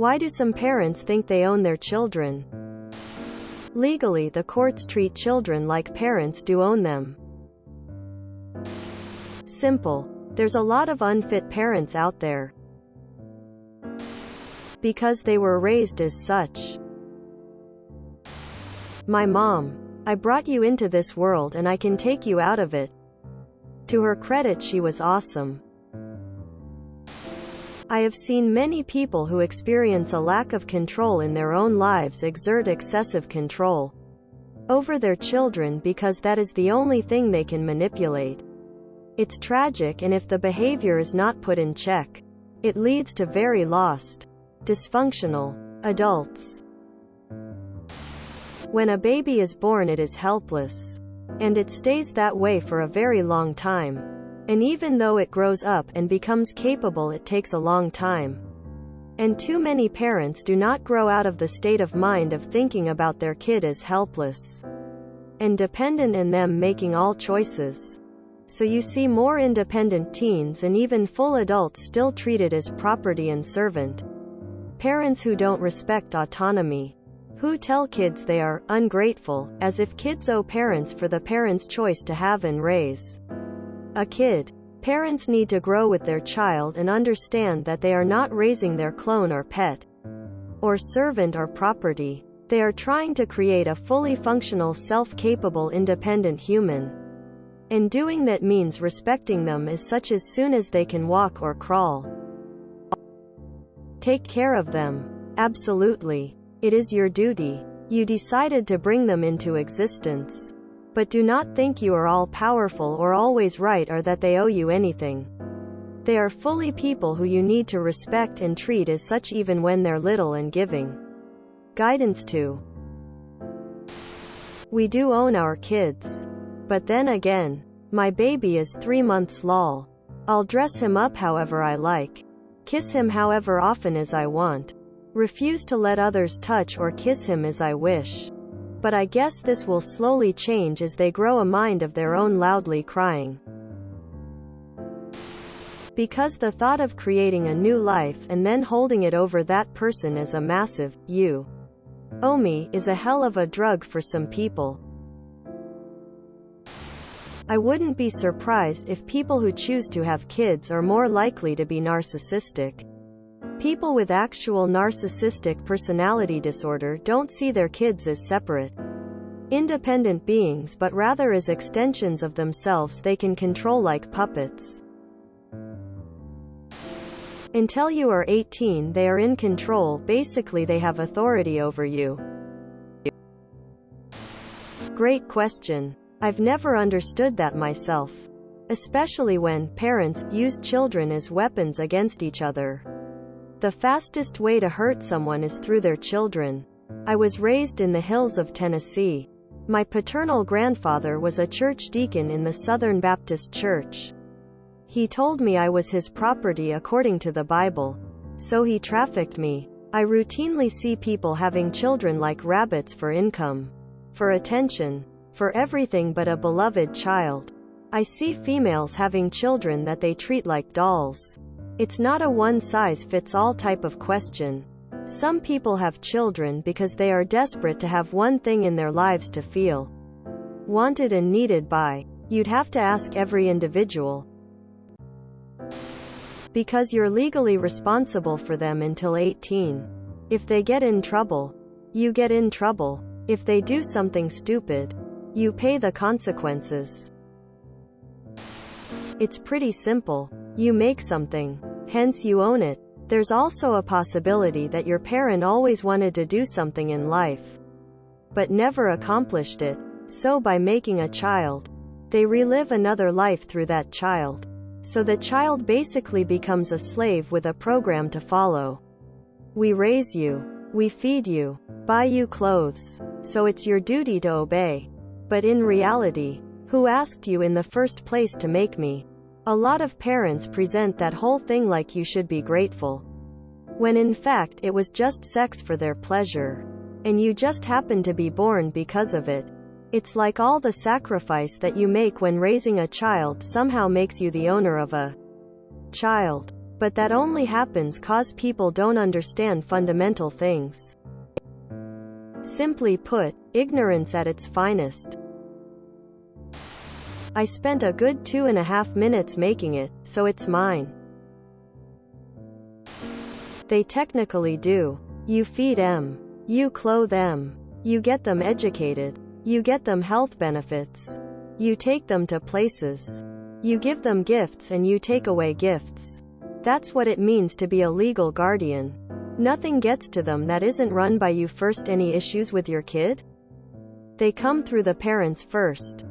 Why do some parents think they own their children? Legally, the courts treat children like parents do own them. Simple. There's a lot of unfit parents out there because they were raised as such. My mom. I brought you into this world and I can take you out of it. To her credit, she was awesome. I have seen many people who experience a lack of control in their own lives exert excessive control over their children because that is the only thing they can manipulate. It's tragic, and if the behavior is not put in check, it leads to very lost, dysfunctional adults. When a baby is born, it is helpless. And it stays that way for a very long time. And even though it grows up and becomes capable, it takes a long time. And too many parents do not grow out of the state of mind of thinking about their kid as helpless and dependent, and them making all choices. So you see more independent teens and even full adults still treated as property and servant. Parents who don't respect autonomy, who tell kids they are ungrateful, as if kids owe parents for the parents' choice to have and raise a kid. Parents need to grow with their child and understand that they are not raising their clone or pet or servant or property. They are trying to create a fully functional, self-capable, independent human. And doing that means respecting them as such as soon as they can walk or crawl. Take care of them. Absolutely. It is your duty. You decided to bring them into existence. But do not think you are all-powerful or always right, or that they owe you anything. They are fully people who you need to respect and treat as such, even when they're little, and giving guidance to. We do own our kids. But then again, my baby is 3 months lol. I'll dress him up however I like. Kiss him however often as I want. Refuse to let others touch or kiss him as I wish. But I guess this will slowly change as they grow a mind of their own, loudly crying. Because the thought of creating a new life and then holding it over that person as a massive, you owe me, is a hell of a drug for some people. I wouldn't be surprised if people who choose to have kids are more likely to be narcissistic. People with actual narcissistic personality disorder don't see their kids as separate, independent beings, but rather as extensions of themselves they can control like puppets. Until you are 18, they are in control. Basically, they have authority over you. Great question. I've never understood that myself. Especially when parents use children as weapons against each other. The fastest way to hurt someone is through their children. I was raised in the hills of Tennessee. My paternal grandfather was a church deacon in the Southern Baptist Church. He told me I was his property according to the Bible. So he trafficked me. I routinely see people having children like rabbits for income, for attention, for everything but a beloved child. I see females having children that they treat like dolls. It's not a one-size-fits-all type of question. Some people have children because they are desperate to have one thing in their lives to feel wanted and needed by. You'd have to ask every individual. Because you're legally responsible for them until 18. If they get in trouble, you get in trouble. If they do something stupid, you pay the consequences. It's pretty simple. You make something, hence you own it. There's also a possibility that your parent always wanted to do something in life, but never accomplished it. So by making a child, they relive another life through that child. So the child basically becomes a slave with a program to follow. We raise you. We feed you. Buy you clothes. So it's your duty to obey. But in reality, who asked you in the first place to make me? A lot of parents present that whole thing like you should be grateful, when in fact it was just sex for their pleasure. And you just happened to be born because of it. It's like all the sacrifice that you make when raising a child somehow makes you the owner of a child. But that only happens cause people don't understand fundamental things. Simply put, ignorance at its finest. I spent a good 2.5 minutes making it, so it's mine. They technically do. You feed them. You clothe them. You get them educated. You get them health benefits. You take them to places. You give them gifts and you take away gifts. That's what it means to be a legal guardian. Nothing gets to them that isn't run by you first. Any issues with your kid? They come through the parents first.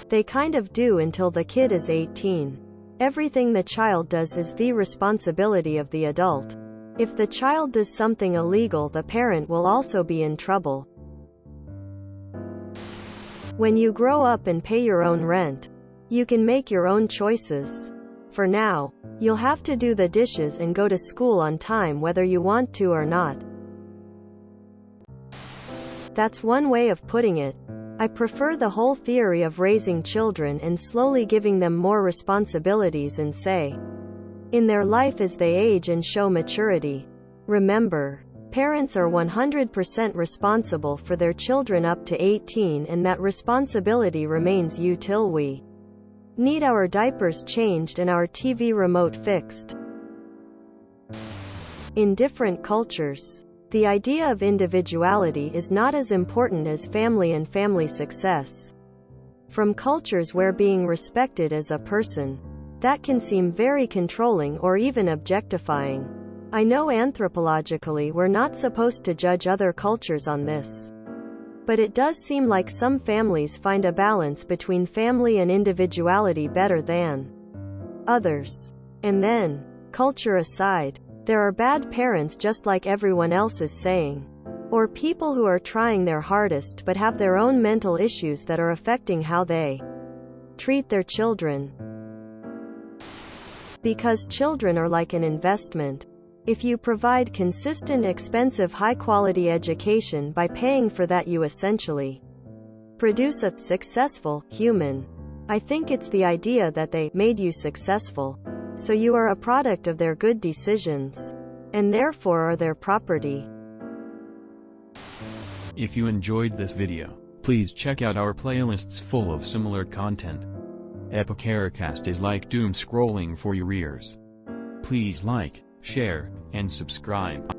They kind of do until the kid is 18. Everything the child does is the responsibility of the adult. If the child does something illegal, the parent will also be in trouble. When you grow up and pay your own rent, you can make your own choices. For now, you'll have to do the dishes and go to school on time whether you want to or not. That's one way of putting it. I prefer the whole theory of raising children and slowly giving them more responsibilities and say in their life as they age and show maturity. Remember, parents are 100% responsible for their children up to 18, and that responsibility remains you till we need our diapers changed and our TV remote fixed. In different cultures, the idea of individuality is not as important as family and family success. From cultures where being respected as a person, that can seem very controlling or even objectifying. I know anthropologically we're not supposed to judge other cultures on this. But it does seem like some families find a balance between family and individuality better than others. And then, culture aside, there are bad parents just like everyone else is saying. Or people who are trying their hardest but have their own mental issues that are affecting how they treat their children. Because children are like an investment. If you provide consistent, expensive, high-quality education by paying for that, you essentially produce a successful human. I think it's the idea that they made you successful, so you are a product of their good decisions, and therefore are their property. If you enjoyed this video, please check out our playlists full of similar content. VortigerIzKewl is like doom scrolling for your ears. Please like, share, and subscribe.